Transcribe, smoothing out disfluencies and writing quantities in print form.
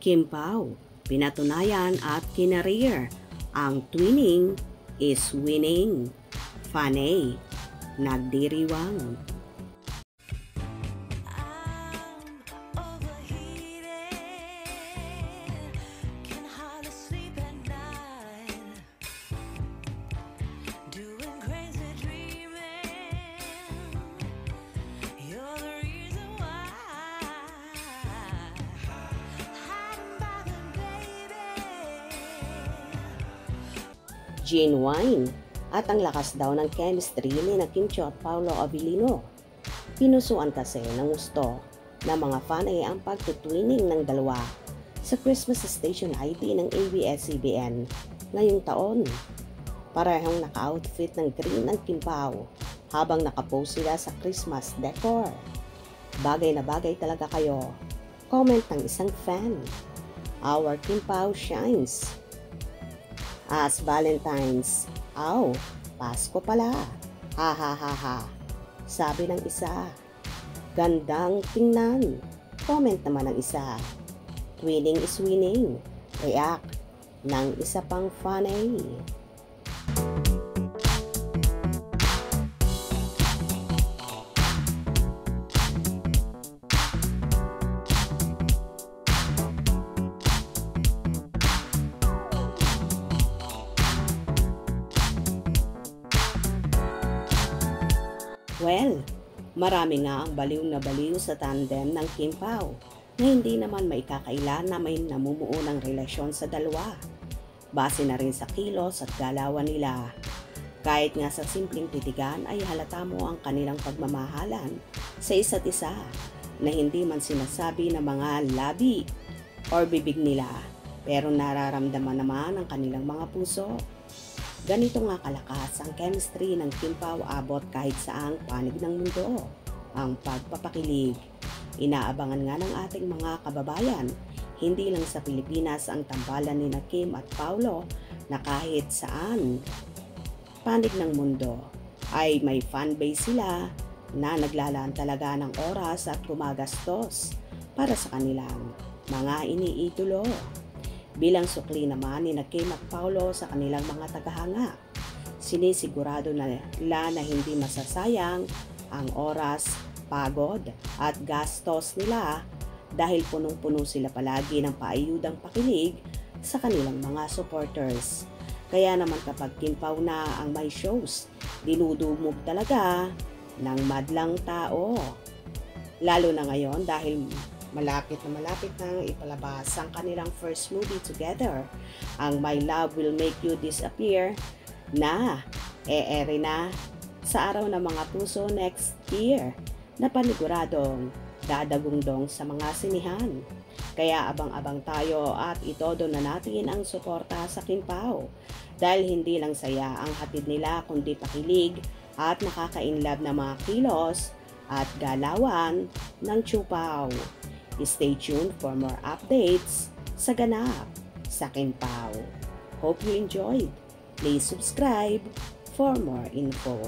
Kim Pao, pinatunayan at kinareer, ang twinning is winning. Fanay, nagdiriwang. Genuine at ang lakas daw ng chemistry ni na Kim Chiu at Paolo Abilino. Pinusuan kasi ng gusto ng mga fan ay ang pagtutwining ng dalawa sa Christmas Station ID ng ABS-CBN ngayong taon. Parehong naka-outfit ng green ang Kim Pao habang nakapose sila sa Christmas decor. Bagay na bagay talaga kayo. Comment ng isang fan. Our Kim Pao shines. As Valentine's, Pasko pala. Ha ha ha ha. Sabi ng isa. Gandang tingnan. Comment naman ng isa. Twinning is winning. React ng isa pang fanay. Well, marami nga ang baliw na baliw sa tandem ng Kim Pao na hindi naman maikakaila na may namumuo ng relasyon sa dalawa. Base na rin sa kilos at galawan nila. Kahit nga sa simpleng titigan ay halata mo ang kanilang pagmamahalan sa isa't isa na hindi man sinasabi ng mga labi or bibig nila pero nararamdaman naman ang kanilang mga puso. Ganito nga kalakas ang chemistry ng Kim Pao abot kahit saang panig ng mundo. Ang pagpapakilig. Inaabangan nga ng ating mga kababayan, hindi lang sa Pilipinas ang tambalan ni na Kim at Paolo na kahit saan panig ng mundo ay may fanbase sila na naglalaan talaga ng oras at gumagastos para sa kanilang mga iniidolo. Bilang sukli naman ni na Kim at Paolo sa kanilang mga tagahanga, sinisigurado na nila na hindi masasayang ang oras, pagod at gastos nila dahil punong-puno sila palagi ng paayudang pakilig sa kanilang mga supporters. Kaya naman kapag Kim Pao na ang may shows, dinudumog talaga ng madlang tao. Lalo na ngayon dahil malapit na ipalabas ang kanilang first movie together, ang My Love Will Make You Disappear na e-ere na sa araw ng mga puso next year na paniguradong dadagungdong sa mga sinihan. Kaya abang-abang tayo at itodo na natin ang suporta sa Kim Pao dahil hindi lang saya ang hatid nila kundi pakilig at nakaka-inlove na mga kilos at galawan ng Chiu Pao. Stay tuned for more updates sa ganap sa Kim Pao. Hope you enjoyed. Please subscribe for more info.